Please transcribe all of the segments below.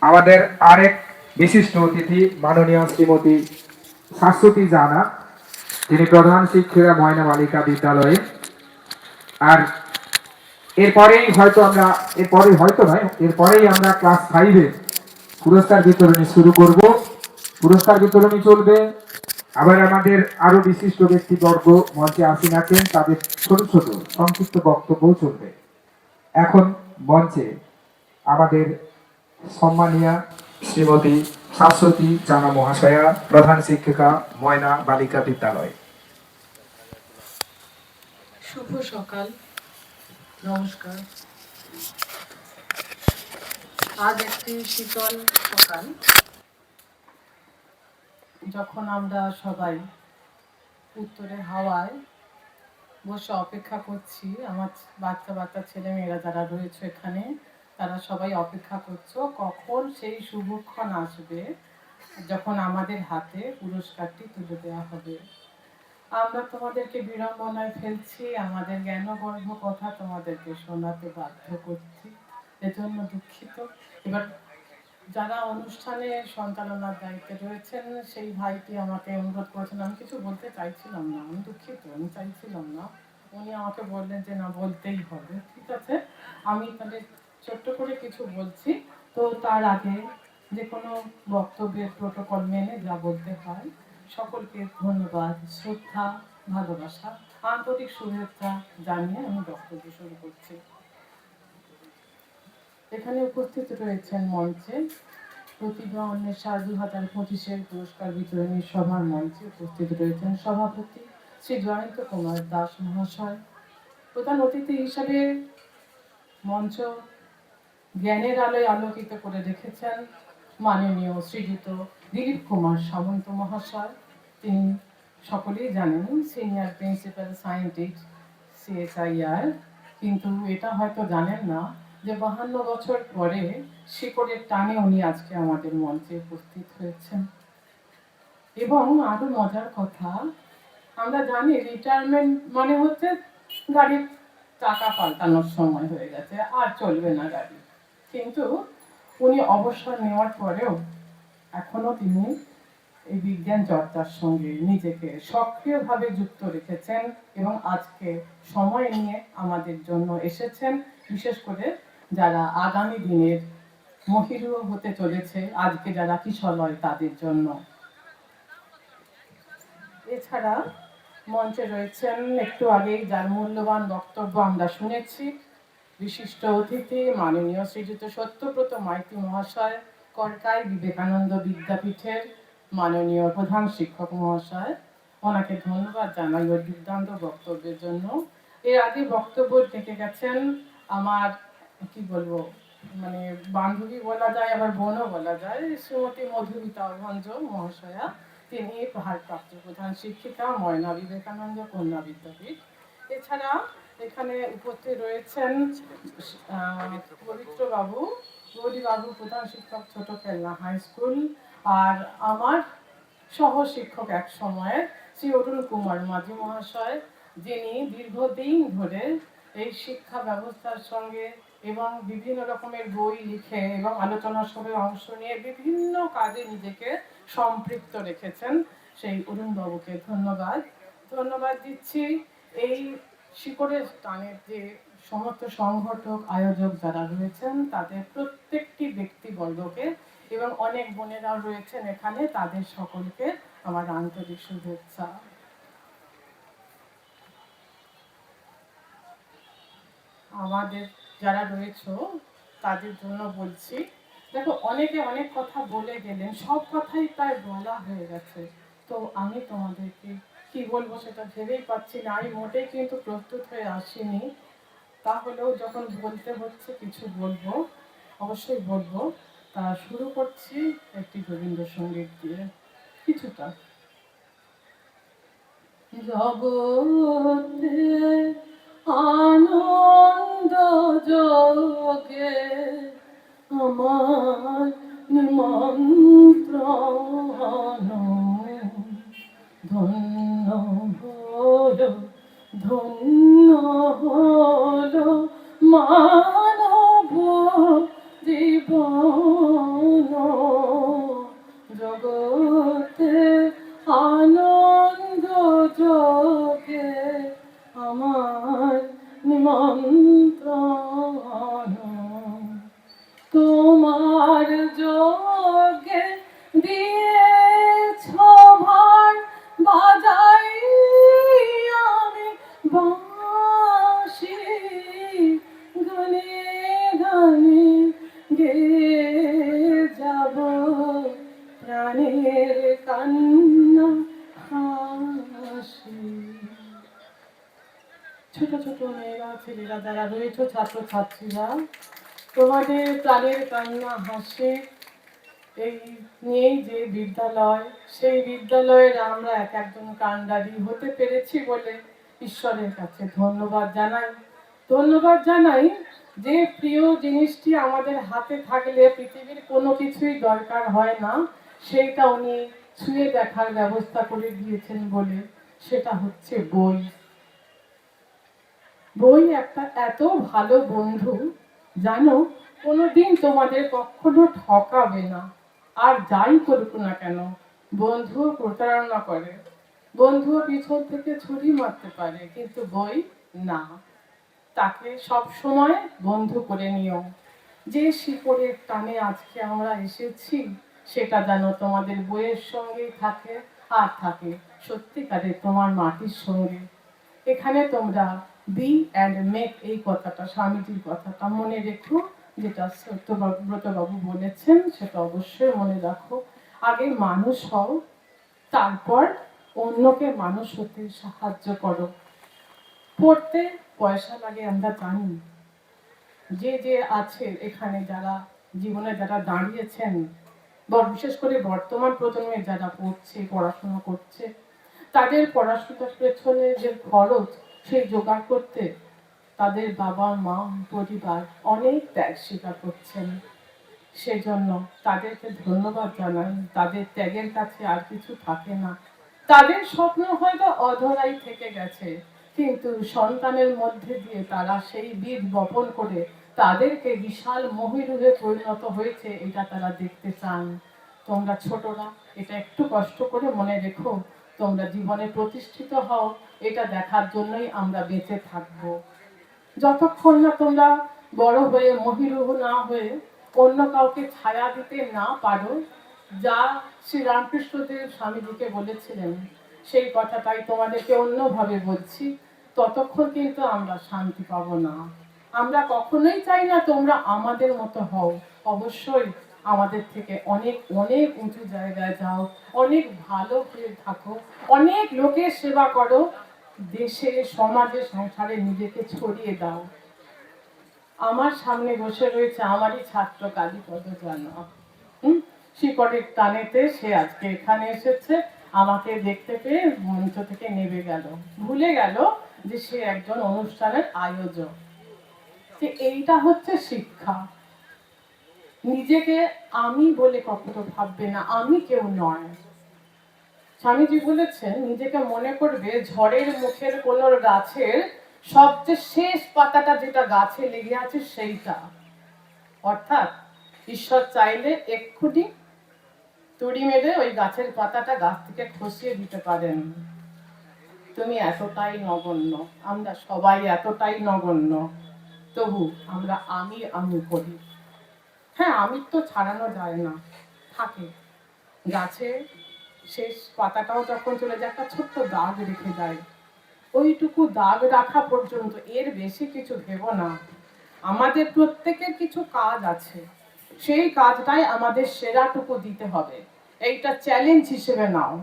আমাদের আরেক বিশিষ্ট অতিথি মাননীয় শ্রীমতী শাশ্বতী জানা, যিনি প্রধান শিক্ষিকা ময়না বালিকা বিদ্যালয়ে। আর এরপরেই আমরা ক্লাস 5-এ পুরস্কার বিতরণী শুরু করব। পুরস্কার বিতরণী চলবে। আবার আমাদের আরো বিশিষ্ট ব্যক্তিবর্গ মঞ্চে আসীন আছেন, তাদের ছোট ছোট সংক্ষিপ্ত বক্তব্য চলবে। এখন মঞ্চে আমাদের সম্মানীয় শ্রীমতী শাশ্বতী জানা মহাশয়া, প্রধান শিক্ষিকা ময়না বালিকা বিদ্যালয়। শুভ সকাল, নমস্কার। আজ একটি শীতল সকাল, যখন আমরা সবাই উত্তরের হাওয়ায় বসে অপেক্ষা করছি। আমার বাচ্চা বাচ্চা ছেলে মেয়েরা যারা রয়েছে এখানে, তারা সবাই অপেক্ষা করছো কখন সেই শুভক্ষণ আসবে যখন আমাদের হাতে পুরস্কারটি তুলে দেওয়া হবে। আমরা তোমাদেরকে বিড়ম্বনায় ফেলছি, আমাদের জ্ঞানগর্ভ কথা তোমাদেরকে শোনাতে বাধ্য করছি, এজন্য দুঃখিত। এবার যারা অনুষ্ঠানে সঞ্চালনার দায়িত্বে রয়েছেন সেই ভাইটি আমাকে অনুরোধ করেছেন, আমি কিছু বলতে চাইছিলাম না, আমি দুঃখিত, আমি চাইছিলাম না, উনি আমাকে বললেন যে না বলতেই হবে। ঠিক আছে, আমি তাহলে ছোট্ট করে কিছু বলছি। তো তার আগে যে কোনো বক্তব্যের প্রোটোকল মেনে যা বলতে হয়, সকলকে ধন্যবাদ, শ্রদ্ধা, ভালোবাসা, আন্তরিক শুভেচ্ছা জানিয়ে আমি বক্তব্য শুরু করছি। এখানে উপস্থিত রয়েছেন মঞ্চে প্রতিভা অন্বেষা 2025-এর পুরস্কার বিতরণী সভার মঞ্চে উপস্থিত রয়েছেন সভাপতি শ্রী জয়ন্ত কুমার দাস মহাশয়। প্রধান অতিথি হিসাবে মঞ্চ জ্ঞানের আলোয় আলোকিত করে রেখেছেন মাননীয় শ্রীযুত দিলীপ কুমার সামন্ত মহাশয়। তিনি সকলেই জানেন সিনিয়র প্রিন্সিপাল সায়েন্টিস্ট CSIR, কিন্তু এটা হয়তো জানেন না যে 52 বছর পরে শিকড়ের টানে উনি আজকে আমাদের মঞ্চে উপস্থিত হয়েছেন। এবং আরো মজার কথা, আমরা জানি রিটায়ারমেন্ট মানে হচ্ছে গাড়ির চাকা পাল্টানোর সময় হয়ে গেছে, আর চলবে না গাড়ি, কিন্তু উনি অবসর নেওয়ার পরেও এখনো তিনি এই বিজ্ঞান চর্চার সঙ্গে নিজেকে সক্রিয়ভাবে যুক্ত রেখেছেন এবং আজকে সময় নিয়ে আমাদের জন্য এসেছেন, বিশেষ করে যারা আগামী দিনের মহিরু হতে চলেছে, আজকে যারা কিশলয় তাদের জন্য। এছাড়া মঞ্চে রয়েছেন একটু আগেই যার মূল্যবান বক্তব্য আমরা শুনেছি, বিশিষ্ট অতিথি মাননীয় শ্রীযুত সত্যব্রত মাইতি মহাশয়, কর্কাই বিবেকানন্দ বিদ্যাপীঠের মাননীয় প্রধান শিক্ষক মহাশয়। ওনাকে ধন্যবাদ জানাই ওর দুর্দান্ত বক্তব্যের জন্য। এর আগে বক্তব্য রেখে গেছেন আমার, কি বলবো, মানে বান্ধবী বলা যায় আবার বোনও বলা যায়, শ্রীমতী মধুমিতা ভঞ্জ মহাশয়া। তিনি ভারপ্রাপ্ত প্রধান শিক্ষিকা ময়না বিবেকানন্দ কন্যা বিদ্যাপীঠ। এছাড়া এখানে উপস্থিত রয়েছেন পবিত্র বাবু, গৌরী বাবু, প্রধান শিক্ষক ছোট খেলনা হাই স্কুল, আর আমার সহ শিক্ষক এক সময়ের শ্রী অরুণ কুমার মাঝি মহাশয়, যিনি দীর্ঘদিন ধরে এই শিক্ষা ব্যবস্থার সঙ্গে এবং বিভিন্ন রকমের বই লিখে এবং আলোচনা সভায় অংশ নিয়ে বিভিন্ন কাজে নিজেকে সম্পৃক্ত রেখেছেন। সেই অরুণ বাবুকে ধন্যবাদ দিচ্ছি। এই শিকড়ের টানের যে সমস্ত সংগঠক আয়োজক যারা রয়েছেন তাদের প্রত্যেকটি ব্যক্তিবর্গকে এবং অনেক বোনেরাও রয়েছেন এখানে, তাদের সকলকে আমার আন্তরিক শুভেচ্ছা। আমাদের যারা রয়েছে তাদের জন্য বলছি, দেখো অনেকে অনেক কথা বলে গেলেন, সব কথাই প্রায় বলা হয়ে গেছে, তো আমি তোমাদেরকে কি বলবো সেটা ভেবেই পাচ্ছি না। আমি মোটেই কিন্তু প্রস্তুত হয়ে আসিনি, তাহলেও যখন বলতে হচ্ছে কিছু বলবো, অবশ্যই বলবো। তা শুরু করছি একটি রবীন্দ্রসঙ্গীত দিয়ে কিছুটা। জগতে আনন্দ যোগে আমার নিমন্ত্রণ, ধন্য হল ধন্য হল মানব জীবন, আনন্দ যোগে আমার নিমন্ত্রণ, তোমার যোগে দিয়েছ ভার, বাজাই আমি বাঁশি, গানে গানে গেয়ে যাব প্রাণের কান্না হাসি। ছোট ছোট মেয়েরা, ছেলেরা যারা রয়েছে, ছাত্র ছাত্রীরা, তোমাদের প্রাণের কান্না হাসে এই নিয়েই যে বিদ্যালয়, সেই বিদ্যালয়ের আমরা এক একজন কান্ডারি হতে পেরেছি বলে ঈশ্বরের কাছে ধন্যবাদ জানাই। ধন্যবাদ জানাই যে প্রিয় জিনিসটি আমাদের হাতে থাকলে পৃথিবীর কোনো কিছুই দরকার হয় না, সেইটা উনি ছুঁয়ে দেখার ব্যবস্থা করে দিয়েছেন বলে, সেটা হচ্ছে বই। বই একটা এত ভালো বন্ধু, জানো, কোনোদিন তোমাদের কখনো ঠকাবে না। আর যাই করুক না কেন, বন্ধুও প্রতারণা করে, বন্ধুও পিছন থেকে ছুরি মারতে পারে, কিন্তু বই না। তাকে সব সময় বন্ধু করে নিও। যে শিকড়ের টানে আজকে আমরা এসেছি, সেটা যেন তোমাদের বইয়ের সঙ্গেই থাকে, আর থাকে সত্যিকারের তোমার মাটির সঙ্গে। এখানে তোমরা বি অ্যান্ড মেক, এই কথাটা, স্বামীজির কথাটা মনে রেখো। যেটা সত্যব্রতবাবু বলেছেন সেটা অবশ্যই মনে রাখো। আগে মানুষ হও, তারপর অন্যকে মানুষ হতে সাহায্য করো। পড়তে পয়সা লাগে আমরা জানি। যে যে আছে এখানে, যারা জীবনে যারা দাঁড়িয়েছেন, বিশেষ করে বর্তমান প্রজন্মে যারা পড়ছে, পড়াশোনা করছে, তাদের পড়াশোনার পেছনে যে খরচ, সেই জোগাড় করতে তাদের বাবা মা পরিবার অনেক ত্যাগ স্বীকার করছেন। সেজন্য তাদেরকে ধন্যবাদ জানাই। তাদের ত্যাগের কাছে আর কিছু থাকে না। তাদের স্বপ্ন হয়তো অধরাই থেকে গেছে, কিন্তু সন্তানের মধ্যে দিয়ে তারা সেই বীজ বপন করে তাদেরকে বিশাল মহিরুহে পরিণত হয়েছে, এটা তারা দেখতে চান। তোমরা ছোটরা এটা একটু কষ্ট করে মনে রেখো, তোমরা জীবনে প্রতিষ্ঠিত হও, এটা দেখার জন্যই আমরা বেঁচে থাকবো। যতক্ষণ না তোমরা বড় হয়ে মহিরুহ না হয়ে অন্য কাউকে ছায়া দিতে না পারো, যা শ্রী রামকৃষ্ণদেব স্বামীজিকে বলেছিলেন, সেই কথাটাই তোমাদেরকে অন্যভাবে বলছি, ততক্ষণ কিন্তু আমরা শান্তি পাবো না। আমরা কখনোই চাই না তোমরা আমাদের মতো হও। অবশ্যই আমাদের থেকে অনেক অনেক উঁচু জায়গায় যাও, অনেক ভালো হয়ে থাকো, অনেক লোকের সেবা করো, দেশে, সমাজে, সংসারে নিজেকে ছড়িয়ে দাও। আমার সামনে বসে রয়েছে আমারই ছাত্র কালীপদ জানা। শিকড়ের টানেতে সে আজকে এখানে এসেছে, আমাকে দেখতে পেয়ে মঞ্চ থেকে নেমে গেল, ভুলে গেল যে সে একজন অনুষ্ঠানের আয়োজক। যে এইটা হচ্ছে শিক্ষা। নিজেকে আমি বলে কখনো ভাববে না, আমি কেউ নয়। স্বামীজি বলেছেন, নিজেকে মনে করবে ঝড়ের মুখের কোন গাছের সবচেয়ে শেষ পাতাটা যেটা গাছে লেগে আছে সেইটা। অর্থাৎ ঈশ্বর চাইলে এক্ষুনি তুড়ি মেরে ওই গাছের পাতাটা গাছ থেকে খসিয়ে দিতে পারেন। তুমি এতটাই নগণ্য, আমরা সবাই এতটাই নগণ্য, তবু আমরা আমি আমি করি। হ্যাঁ, আমি তো ছাড়ানো যায় না, থাকে গাছে শেষ পাতাটাও যখন চলে যায় একটা ছোট্ট দাগ রেখে যায়। ওইটুকু দাগ রাখা পর্যন্ত, এর বেশি কিছু ভেবো না। আমাদের প্রত্যেকের কিছু কাজ আছে, সেই কাজটাই আমাদের সেরাটুকু দিতে হবে। এইটা চ্যালেঞ্জ হিসেবে নাও।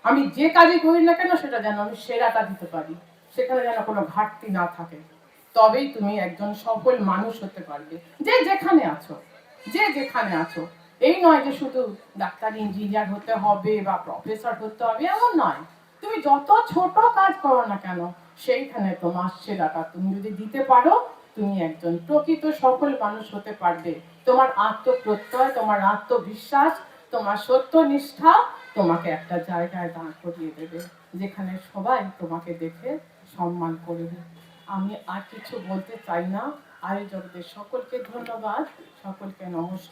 আমি যে কাজই করি না কেন, সেটা যেন আমি সেরাটা দিতে পারি, সেখানে যেন কোনো ঘাটতি না থাকে। তবেই তুমি একজন সফল মানুষ হতে পারবে, যে যেখানে আছো, যে যেখানে আছো। এই নয় যে শুধু ডাক্তার, ইঞ্জিনিয়ার হতে হবে বা প্রফেসর হতে হবে, এমন নয়। তুমি যত ছোট কাজ করো না কেন, সেইখানে তোমার সেরাটা তুমি যদি দিতে পারো, তুমি একজন প্রকৃত সফল মানুষ হতে পারবে। তোমার আত্মপ্রত্যয়, তোমার আত্মবিশ্বাস, তোমার সত্যনিষ্ঠা তোমাকে একটা জায়গায় দাঁড় করিয়ে দেবে, যেখানে সবাই তোমাকে দেখে সম্মান করবে। আমি আর কিছু বলতে চাই না। আয়োজকদের সকলকে ধন্যবাদ, সকলকে নমস্কার।